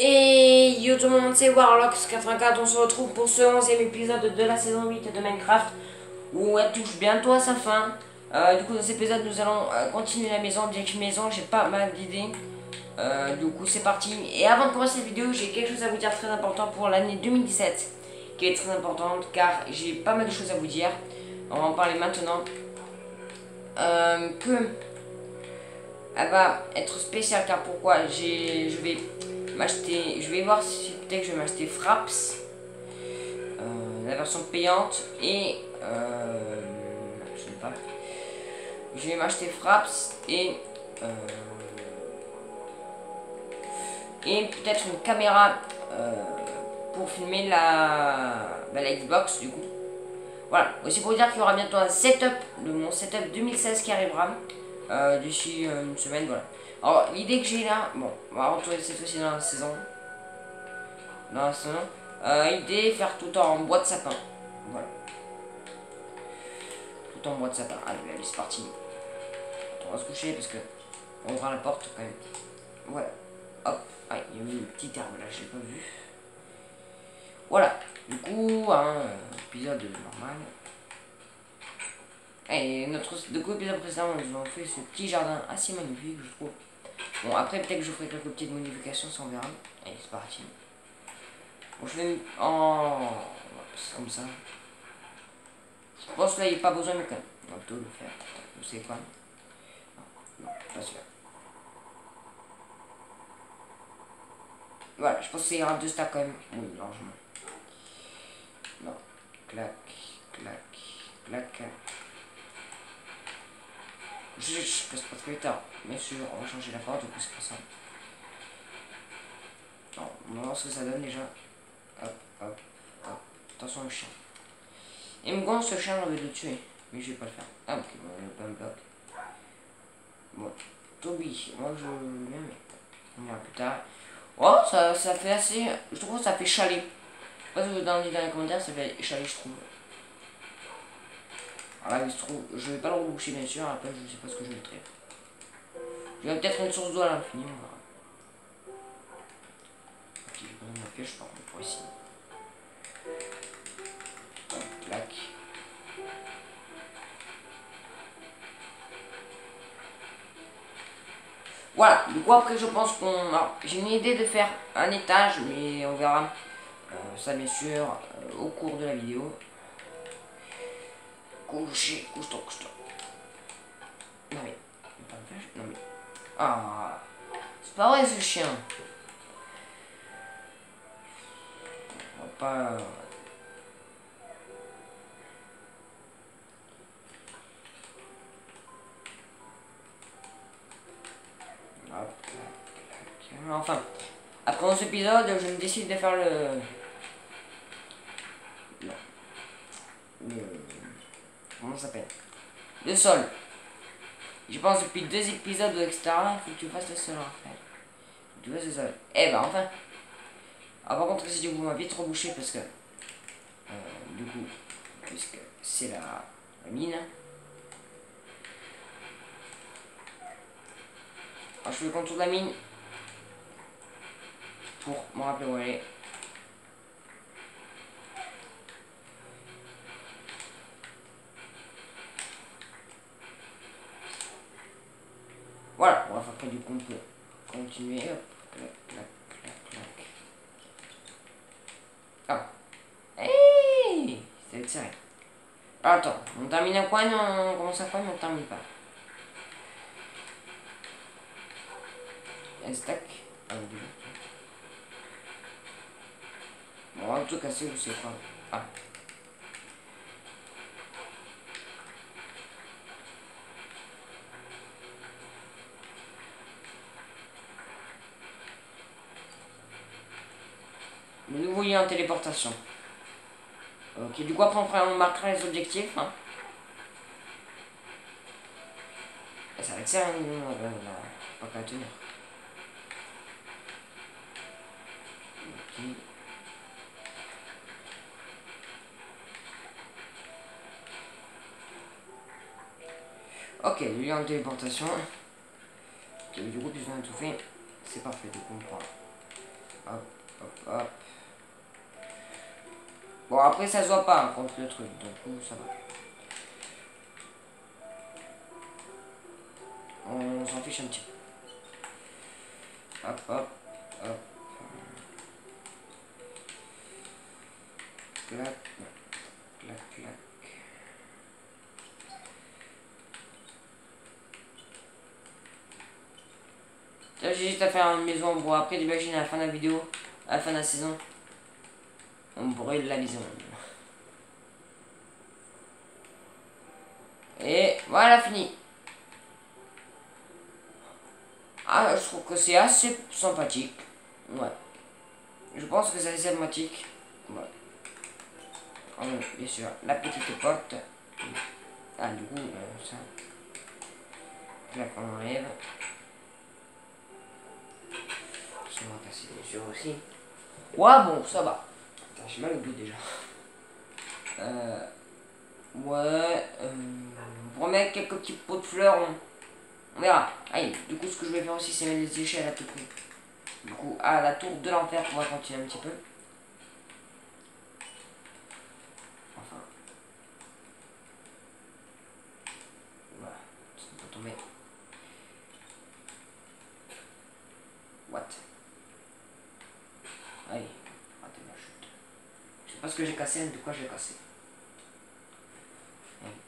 Et yo tout le monde, c'est Warlocks84, on se retrouve pour ce 11e épisode de la saison 8 de Minecraft, où elle touche bientôt à sa fin. Du coup dans cet épisode nous allons continuer la maison, bien que maison j'ai pas mal d'idées. Du coup c'est parti, et avant de commencer cette vidéo j'ai quelque chose à vous dire très important pour l'année 2017, qui est très importante car j'ai pas mal de choses à vous dire. On va en parler maintenant. Que elle va être spéciale car pourquoi je vais voir si peut-être que je vais m'acheter Fraps, la version payante, et je sais pas, je vais m'acheter Fraps et peut-être une caméra pour filmer la Xbox du coup. Voilà, aussi pour dire qu'il y aura bientôt un setup de mon setup 2016 qui arrivera d'ici une semaine, voilà. Alors l'idée que j'ai là, bon, on va rentrer cette fois-ci dans la saison. Idée faire tout en bois de sapin. Voilà. Tout en bois de sapin. Allez, allez, c'est parti. On va se coucher parce que on ouvre la porte quand même. Voilà. Hop. Ah, il y a eu une petite herbe là, je l'ai pas vu. Voilà. Du coup, épisode normal. Et de coup, épisode précédent, nous avons fait ce petit jardin assez magnifique, je trouve. Bon, après, peut-être que je ferai quelques petites modifications, ça on verra. Allez, c'est parti. Bon, je vais en... C'est comme ça. Je pense que là, il n'y a pas besoin, mais quand même. On va plutôt le faire. Vous savez quoi? Non, pas celui-là. Voilà, je pense qu'il y aura deux stacks quand même. Oui, largement. Non. Clac, clac, clac. Je passe pas très tard. Bien sûr, on va changer la porte, du coup, c'est pour ça. Non, on va voir ce que ça donne déjà. Hop, hop, hop. Attention le chien. Il me gonfle ce chien, j'ai envie de le tuer. Mais je vais pas le faire. Ah, ok, bon, il y a pas un bloc. Bon, Toby, moi je l'aime. On verra plus tard. Oh, ça fait assez. Je trouve que ça fait chalet. Je sais pas si vous dans les commentaires, ça fait chalet, je trouve. Alors là, il se trouve. Je vais pas le reboucher, bien sûr. Après, je sais pas ce que je mettrai. Je vais peut-être une source d'eau à l'infini, on verra. Ok, j'ai besoin de ma pioche par contre pour ici. Hop, clac. Voilà, du coup après je pense qu'on... J'ai une idée de faire un étage, mais on verra ça bien sûr au cours de la vidéo. Couche-toi. Non mais... Non mais... Ah... C'est pas vrai ce chien. On va pas... Hop, enfin, après 11 épisodes, je me décide de faire le comment ça s'appelle? Le sol. Je pense depuis 2 épisodes, etc. Il faut que tu fasses le sol en fait. Tu fasses le sol. Eh ben enfin. Ah par contre si du coup on va vite reboucher parce que du coup puisque c'est la mine. Alors je fais le contour de la mine pour me rappeler où elle est. Voilà, bon, après du coup on peut continuer. Hop, clac. Ah. Hey, c'est serré. Alors, attends, on termine un coin, on commence un coin, mais on termine pas. Un stack. Ah, déjà. Bon, on va tout casser, vous savez quoi. Ah. Le nouveau lien en téléportation. Ok, du coup après on marquera les objectifs. Hein. Et ça va être ça, pas qu'à tenir. Ok. Ok, le lien en téléportation. Ok, du coup, puisqu'on a tout fait, c'est parfait. Du coup, on prend. Hop, hop. Bon, après, ça se voit pas hein, contre le truc, donc ça va. On s'en fiche un petit peu. Hop, hop, hop. Clac, clac, clac. Là, j'ai juste à faire une maison en bois. Après, j'imagine à la fin de la vidéo, à la fin de la saison, on brûle la maison. Et voilà, fini. Ah, je trouve que c'est assez sympathique. Ouais. Je pense que c'est assez sympathique. Ouais. Bien sûr, la petite porte. Ah, du coup, ça. Là, qu'on enlève. Ça va casser les yeux aussi. Ouais, bon, ça va. Putain, j'ai mal au bout déjà. Ouais. Pour mettre quelques petits pots de fleurs, on verra. Allez, du coup, ce que je vais faire aussi, c'est mettre les échelles à tout prix. Du coup, à la tour de l'enfer, on va continuer un petit peu. Enfin. Voilà. Ça peut tomber. What? Allez, ratez ma chute. Je sais pas ce que j'ai cassé, de quoi j'ai cassé.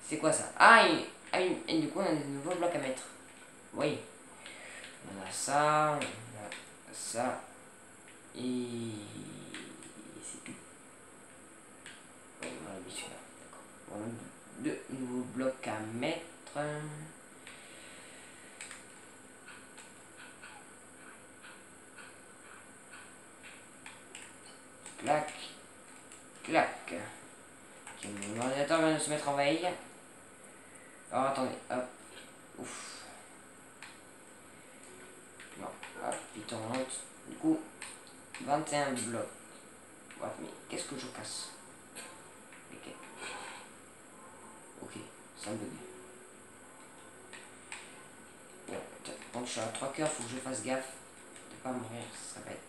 C'est quoi ça? Ah, et du coup, on a des nouveaux blocs à mettre. Oui. On a ça, on a ça. Et c'est tout. Oui, on a mis celui-là. D'accord. On a deux nouveaux blocs à mettre. Clac. Clac. Ok, mon ordinateur vient de se mettre en veille. Alors attendez, hop. Ouf. Non, hop, Python rentre. Du coup, 21 blocs. Ouais, mais qu'est-ce que je casse? Ok. Ok, ça me bug. Bon, quand je suis à 3 cœurs, faut que je fasse gaffe de pas mourir, ça serait bête.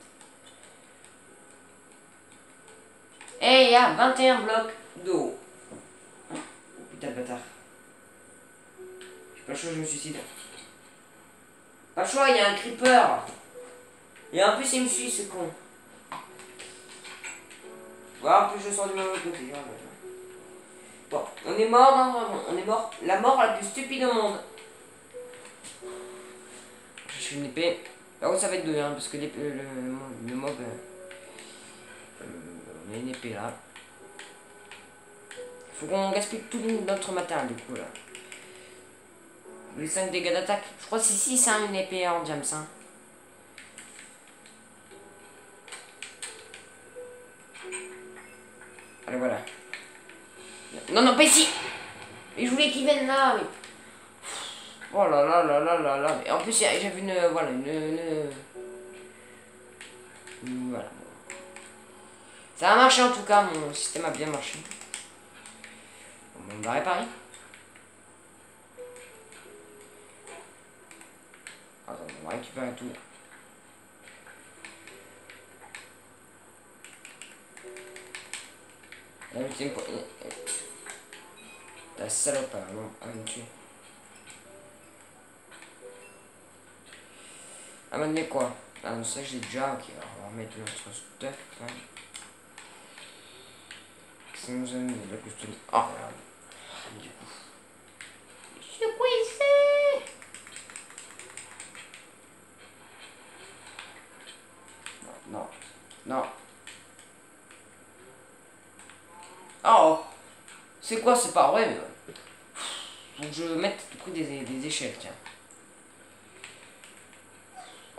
Et il y a 21 blocs d'eau. Oh putain de bâtard. J'ai pas le choix, je me suicide. Pas le choix, il y a un creeper. Et en plus, il me suit, ce con. Voilà, en plus, je sors du mauvais côté. Bon, on est mort, non, on est mort. La mort la plus stupide au monde. Je suis une épée. Par contre, ça va être deux, hein, parce que le mob. On a une épée là. Faut qu'on gaspille tout notre matériel du coup là. Les 5 dégâts d'attaque. Je crois que c'est 6 hein, une épée en diams. Hein. Allez voilà. Non, non, pas ici. Mais je voulais qu'ils viennent là. Mais... Oh là là là là là là. Mais en plus, j'ai vu une... Voilà, voilà. Ça a marché en tout cas, mon système a bien marché. On va réparer. Attends, on va récupérer tout. La salope, non, elle me tue. Ah, maintenant quoi? Ah, non, ça j'ai déjà, ok, alors on va remettre notre stuff. Hein. Ça nous a mis la custom. Oh, regarde. Du coup. Je suis coincé! Non, non, non. Oh! C'est quoi? C'est pas vrai, mais... Faut que je mette à tout prix des échelles, tiens.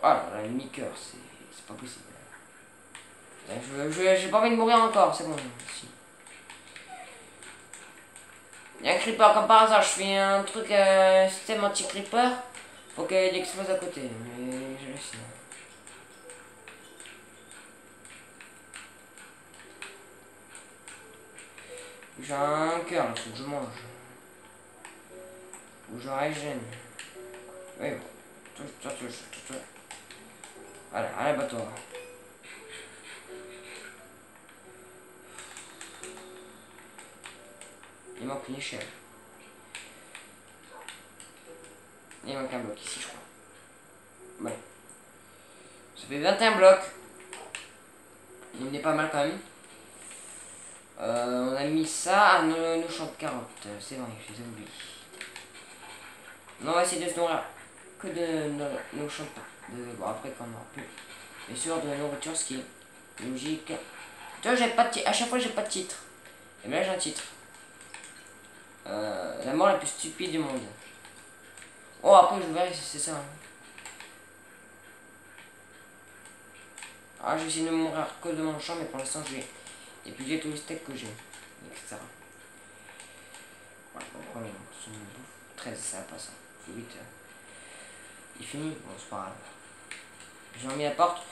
Ah là là, le mi-cœur, c'est pas possible. J'ai pas envie de mourir encore, c'est bon. Si. Il y a un creeper, comme par hasard, je fais un truc système anti-creeper. Faut qu'il explose à côté, mais je le sais. J'ai un cœur, il faut que je mange. Ou je régène. Oui, bon. Voilà, à la bateau. Il manque une échelle. Il manque un bloc ici, je crois. Ouais. Ça fait 21 blocs. Il n'est pas mal quand même. On a mis ça à nos champs de carottes. C'est vrai, je les ai oubliés. Non, on va essayer de se nourrir que de nos champs de... Bon, après, quand on n'aura plus. Bien sûr, de la nourriture, ce qui est logique. Tu vois, j'ai pas de titre. À chaque fois, j'ai pas de titre. Et là, j'ai un titre. La mort la plus stupide du monde. Oh, après, je verrai si c'est ça. Hein. Ah, je vais essayer de mourir que de mon champ, mais pour l'instant, je vais épuiser tous les steaks que j'ai. Etc. Voilà, bon, voilà, 13, ça va pas ça. 8. Il finit. Bon, c'est pas grave. J'ai remis la porte.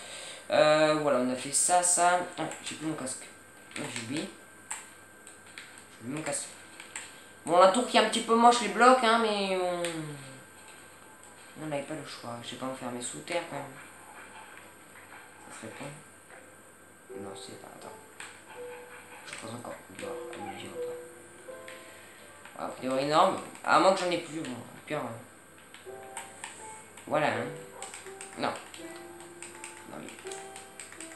Voilà, on a fait ça, ça. Ah, j'ai plus mon casque. J'ai oublié. J'ai oublié mon casque. Bon, la tour qui est un petit peu moche, les blocs, hein, mais on n'avait pas le choix. Je sais pas enfermer sous terre quand même. Ça serait pas. Non, c'est pas. Attends. Je crois encore. Dehors, comme je dis pas. A priori énorme. À moins que j'en ai plus. Bon, pire. Voilà. Hein. Non. Non, mais...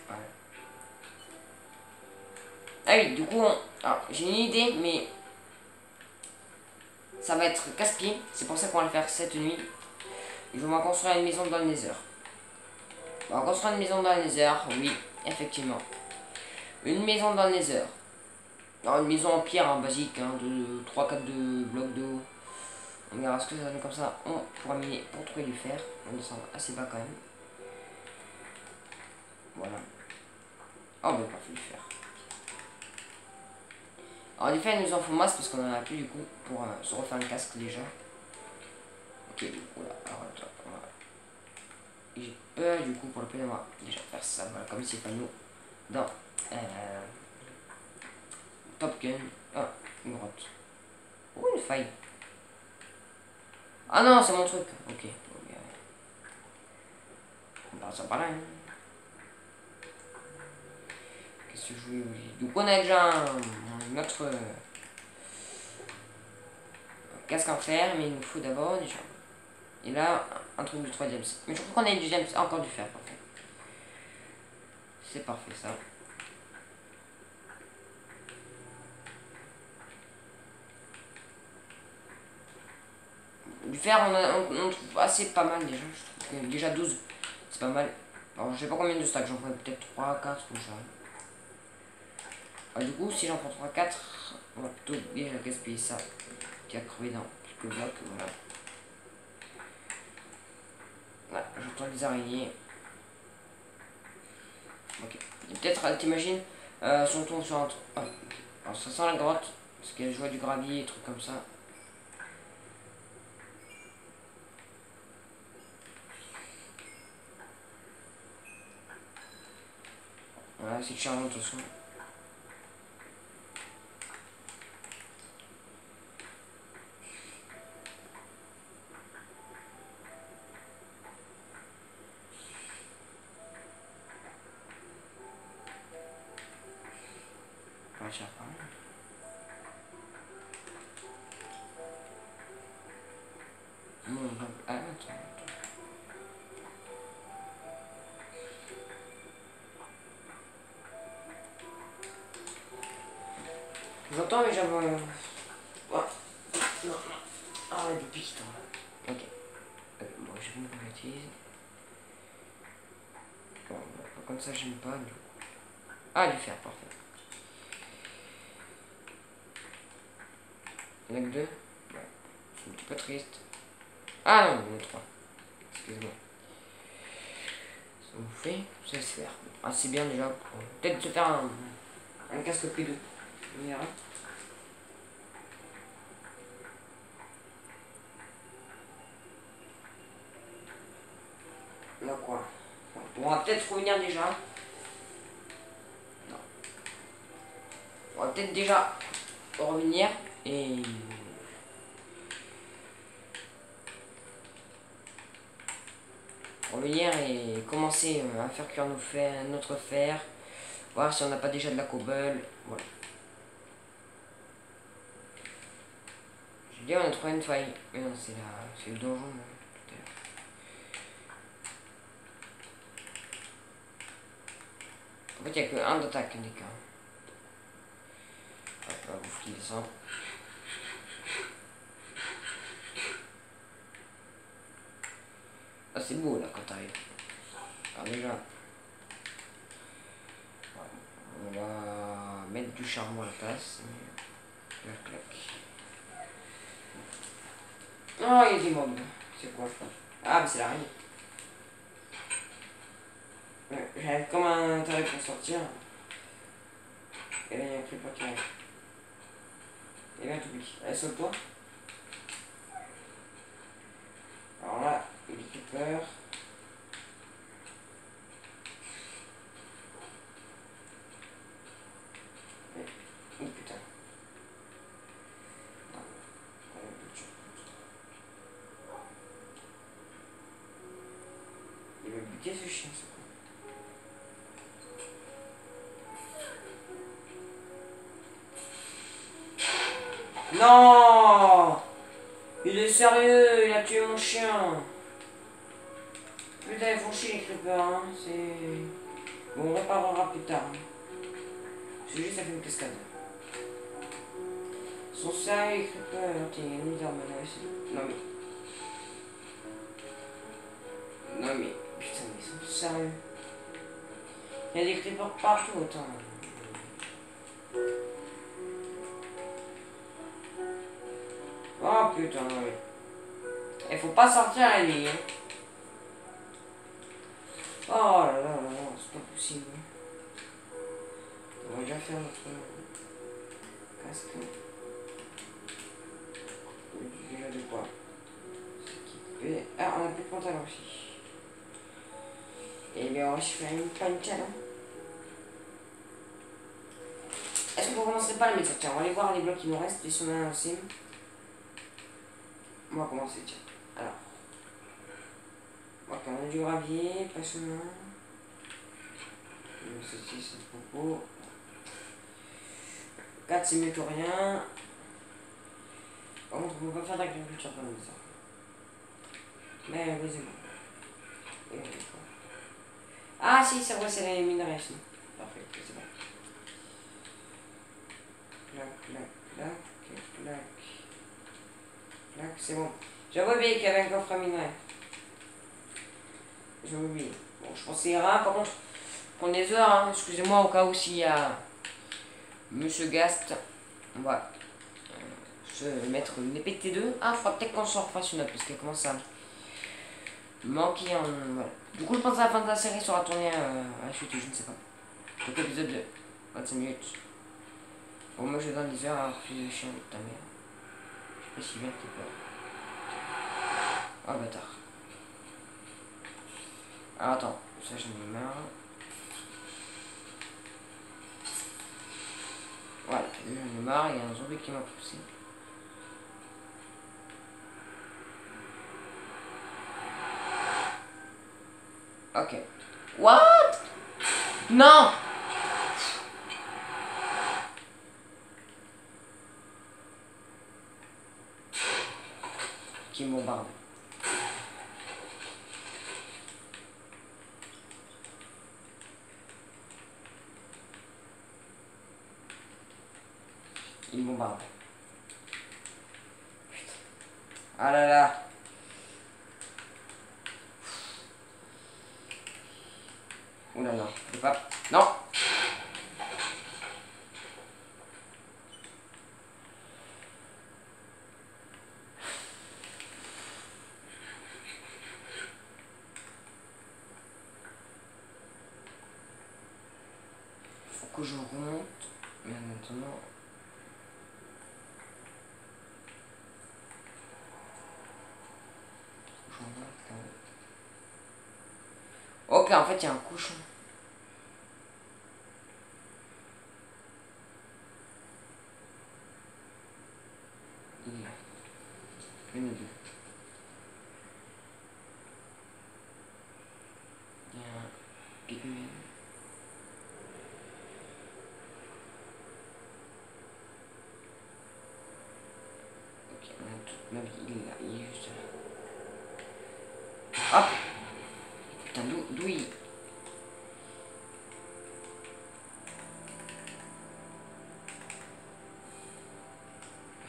Voilà. Ah oui, du coup, alors, j'ai une idée, mais ça va être casse-pied. C'est pour ça qu'on va le faire cette nuit. Et je vais construire une maison dans le Nether. On va construire une maison dans le Nether, oui, effectivement. Une maison dans le Nether. Alors, une maison en pierre, hein, basique, hein, de 3-4 de blocs d'eau. On verra ce que ça donne comme ça. On pourra miner pour trouver du fer. On descend assez bas quand même. Voilà. Oh, ben parfait, du fer. Alors, du fer, il nous en faut masse parce qu'on en a plus du coup pour se refaire le casque déjà. Ok, du coup, là, alors attends, voilà. J'ai peur du coup pour le plan, on va déjà faire ça, voilà, comme c'est pas nous dans Top Gun. Ah, une grotte. Oh, une faille. Ah non, c'est mon truc. Ok. On part ça par là. Hein. Qu'est-ce que je voulais vous dire? Donc on a déjà notre casque en fer, mais il nous faut d'abord déjà. Et là, un truc du 3 gems. Mais je trouve qu'on a du gems, encore du fer, parfait. C'est parfait ça. Du fer, on trouve assez pas mal déjà. Je trouve que déjà 12, c'est pas mal. Alors, je sais pas combien de stacks, j'en prends peut-être 3, 4 ou ça. Ah, du coup, si j'en prends 3, 4, on va plutôt bien gaspiller ça. Qui a crevé dans quelques blocs, voilà. Voilà, j'entends les araignées. Ok. Et peut-être, t'imagines, si on tombe sur un truc. Ah, alors ça sent la grotte, parce qu'elle joue du gravier, des trucs comme ça. Voilà, c'est charmant de toute façon. Ouais, tiens, pas mal. Ah, attends. J'entends, mais j'avoue. Ouais. Non, non. Ah, des pistons. Ok. Bon, j'ai vu une bêtise. Bon, comme ça, j'aime pas. Du coup. Ah, du fer, parfait. Il y en a que 2. Ouais. C'est un petit peu triste. Ah non, il y en a 3. Excuse-moi. Ça vous fait. Ça se faire. Ah, c'est bien déjà. Peut-être se faire un casque P2. On verra. Là quoi. On va peut-être revenir déjà. Non. On va peut-être déjà revenir et... revenir et commencer à faire cuire notre fer. Voir si on n'a pas déjà de la cobble. Voilà. Là, on a trouvé une faille. Mais non, c'est le donjon, tout à l'heure. En fait, il n'y a que un d'attaque, des cas. Hop, la bouffe qui descend. Ah, c'est beau, là, quand t'arrives. Alors, déjà, on va mettre du charbon à la place. Clac, clac. Oh, il y a des mobs. C'est quoi, je pense? Ah, mais c'est l'araignée. J'arrive comme un intérêt pour sortir. Et là, il y a un creeper qui arrive. Et bien, tout petit. Allez, saute-toi. Alors là, il y a des creepers. Oh putain. Il va buter ce chien, c'est quoi? Non! Il est sérieux, il a tué mon chien. Putain, ils font chier les creepers, hein. C'est... Bon, on réparera plus tard. Hein. C'est juste, ça fait une cascade. Ils sont sérieux les creepers, t'es une misère maintenant aussi. Non mais... Non mais... Putain, mais ils sont tous sérieux. Il y a des creepers partout, attends. Oh putain, non mais... Il faut pas sortir la nuit, hein. Oh là là là là, c'est pas possible. On va déjà faire notre casque. Déjà de quoi s'équiper. Ah, on a plus de pantalon aussi. Et bien, on va se faire une pantalon. Est-ce qu'on commencerait pas à la mettre? Tiens, on va aller voir les blocs qui nous restent. Ils sont là aussi. On va commencer, tiens. Alors. Ok, on a du gravier, pas chemin. Ceci, c'est le propos. 4, c'est mieux que rien. Par contre, on ne peut pas faire d'agriculture comme ça. Mais vas-y. Ah si, c'est vrai, c'est les minerais. Parfait, c'est bon. Clac, clac, clac, clac. Clac, c'est bon. J'avais oublié qu'il y avait un coffre à minerais. J'avais oublié. Bon, je pense que c'est ira. Par contre, prendre des heures, hein. Excusez-moi au cas où s'il y a Monsieur Gast. On va se mettre une épée de T2. Ah, il faudra peut-être qu'on s'en refasse une autre parce qu'elle commence à manquer en... Voilà. Du coup, je pense que la fin de la série sera tournée à la suite, je ne sais pas. Donc, épisode de 25 minutes. Bon, moi je donne des heures à refuser le chien de ta mère. Je sais pas si bien que t'es peur. Ah, bâtard. Ah, attends, ça j'en ai marre. Voilà, j'en ai marre, il y a un zombie qui m'a poussé. Ok. What? Non! Qui me bombarde. Il me bombarde. Putain. Ah là là. Oh là là, je peux pas. Non! Faut que je remonte. Mais maintenant. Ok, en fait, il y a un cochon. Il est là. Une ou deux. Il y a un pygmée. Ok, on a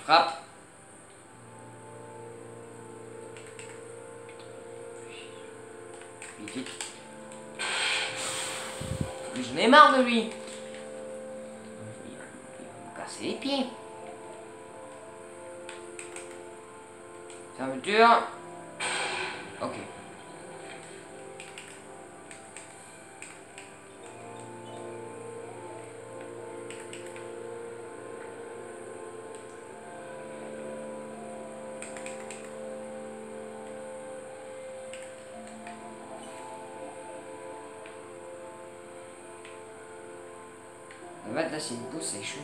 Frappe. Vite, vite. J'en ai marre de lui. Il va me casser les pieds. Fermeture. Ok. En fait, là, c'est une pousse, c'est chaud.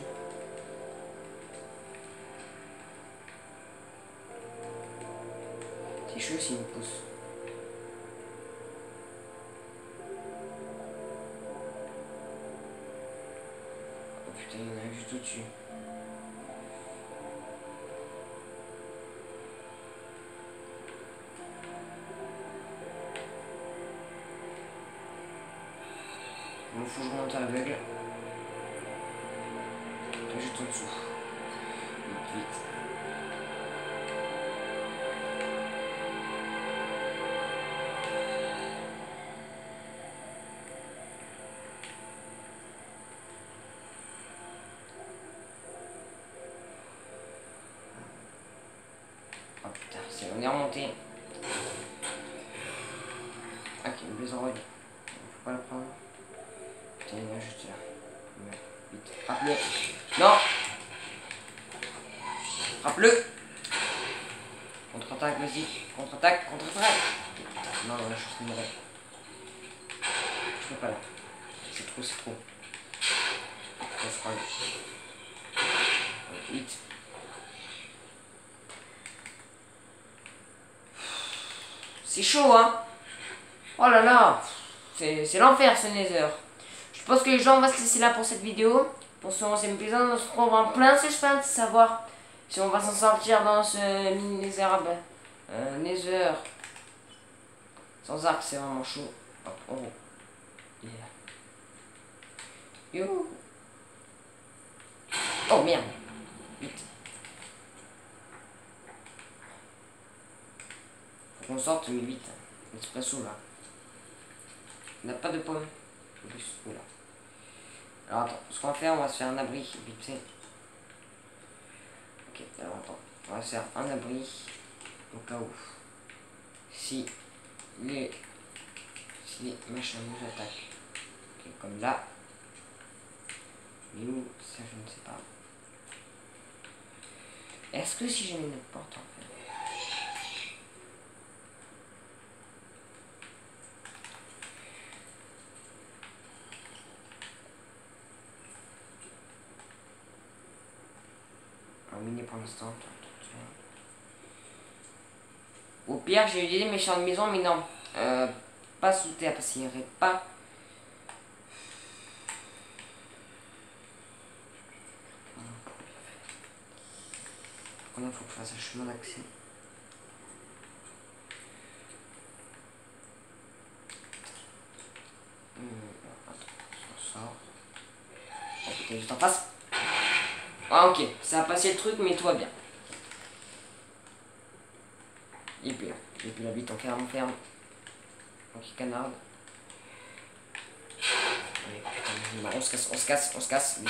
C'est chaud, c'est une pousse. Oh putain, il y en a juste au-dessus. Il faut que je remonte à l'aveugle. Juste en dessous. Vite, vite. Oh putain, on est remonté. Ok, une blessure en faut pas la prendre. Putain, il y en a juste là. Ouais, vite. Frappe-le. Non! Frappe-le! Contre-attaque, vas-y. Contre-attaque, contre-attaque. Non, non, là, je suis mourir. Je peux pas là. C'est trop, c'est trop. Trop froid. Vite. C'est chaud, hein? Oh là là! C'est l'enfer, ce Nether. Je pense que les gens vont se laisser là pour cette vidéo. Pour ce 11e épisode, on se retrouve en plein suspense de savoir si on va s'en sortir dans ce mini Nether. Nether. Sans arc, c'est vraiment chaud. Hop, oh. Yeah. Yo. Oh merde. Vite. Faut qu'on sorte, mais vite. L'espresso là. On n'a pas de pommes. Voilà. Alors attends, ce qu'on va faire, on va se faire un abri vite fait. Ok, alors attends. On va se faire un abri au cas où. Si les machins nous attaquent. Ok, comme là. Mais où ça, je ne sais pas. Est-ce que si j'ai mis notre porte en fait. Miner pour l'instant. Au pire, j'ai eu l'idée de méchants de maison, mais non. Pas sous terre, parce qu'il n'y aurait pas. Il faut que je fasse un chemin d'accès. Attends, on sort. Oh putain, juste en face. Ah ok, ça a passé le truc, mais tout va bien. Et puis la bite en carrément ferme. Ok, canard. Allez, putain, on se casse.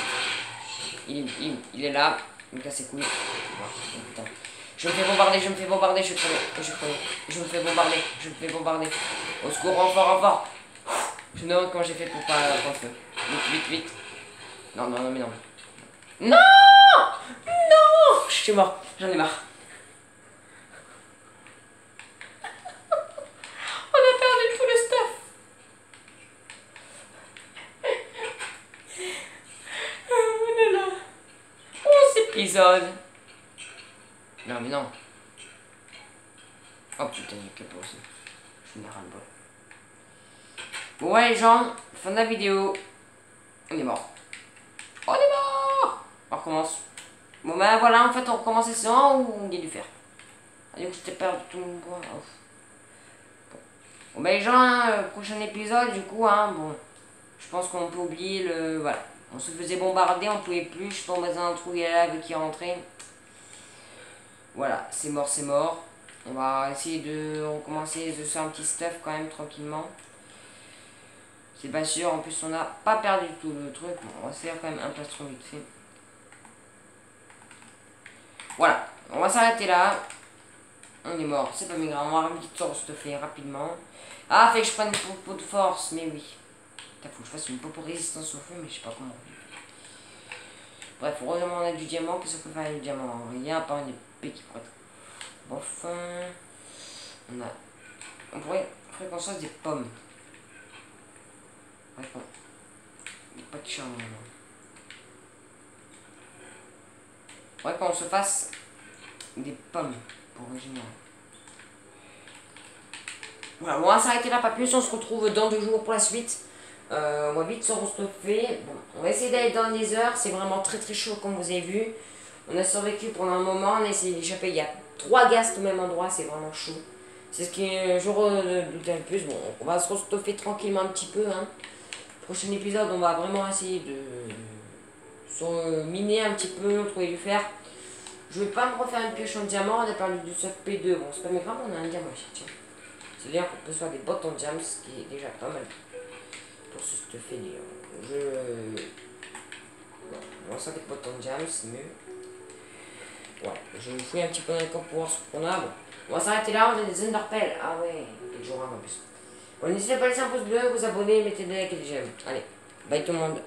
Il est là. Il me casse les couilles. Oh, putain. Je me fais bombarder, je me fais bombarder. Au secours, renfort. Je me demande comment j'ai fait pour pas prendre feu. Vite. Non. Non! Je suis mort, j'en ai marre. On a perdu tout le stuff. Oh là là. 11 épisodes. Non mais non. Oh putain, il y a que aussi. Je me râle pas. Ouais les gens, fin de la vidéo. On est mort. On recommence. Bon ben voilà, en fait on recommence les saisons ou il y a du fer. Ah, du coup j'étais perdu tout mon bois. Bon ben les gens, prochain épisode du coup, hein, bon. Je pense qu'on peut oublier le... Voilà. On se faisait bombarder, on pouvait plus, je tombais dans un trou, il y a la lave qui rentrait. Voilà, c'est mort, c'est mort. On va essayer de recommencer de faire un petit stuff quand même tranquillement. C'est pas sûr, en plus on n'a pas perdu tout le truc. Bon, on va se faire quand même un plastron vite fait. Voilà, on va s'arrêter là. On est mort, c'est pas méga grave, on va vite se stuffer rapidement. Ah, fait que je prenne une popo de force, mais oui. Putain, faut que je fasse une popo résistance au feu, mais je sais pas comment. Bref, heureusement on a du diamant, qu'est-ce qu'on peut faire avec du diamant? Rien, pas une épée qui pourrait être. Enfin, on pourrait qu'on fasse des pommes. Bref, bon. Il n'y a pas de charbon. Faudrait qu'on se fasse des pommes pour régénérer. Voilà, on va s'arrêter là, pas plus. On se retrouve dans 2 jours pour la suite. On va vite se restoffer. Bon, on va essayer d'aller dans les heures. C'est vraiment très très chaud comme vous avez vu. On a survécu pendant un moment. On a essayé d'échapper. Il y a 3 gaz au même endroit. C'est vraiment chaud. C'est ce qui est je redoute le plus. Bon, on va se restoffer tranquillement un petit peu. Hein. Prochain épisode, on va vraiment essayer de se miner un petit peu, trouver du fer. Je vais pas me refaire une pioche en diamant. On a perdu du surf P2. Bon, c'est pas grave, on a un diamant ici. Tiens. C'est-à-dire qu'on peut se faire des bottes en diamant, ce qui est déjà pas mal pour se stuffer d'ailleurs. On va se faire des bottes en diamant, c'est mieux. Ouais, je vais fouiller un petit peu dans les camps pour voir ce qu'on a. Bon, on va s'arrêter là, on a des enderpelles. Ah ouais, des jours en plus. Bon, n'hésitez pas à laisser un pouce bleu, vous abonner, mettez des likes et des j'aime. Allez, bye tout le monde.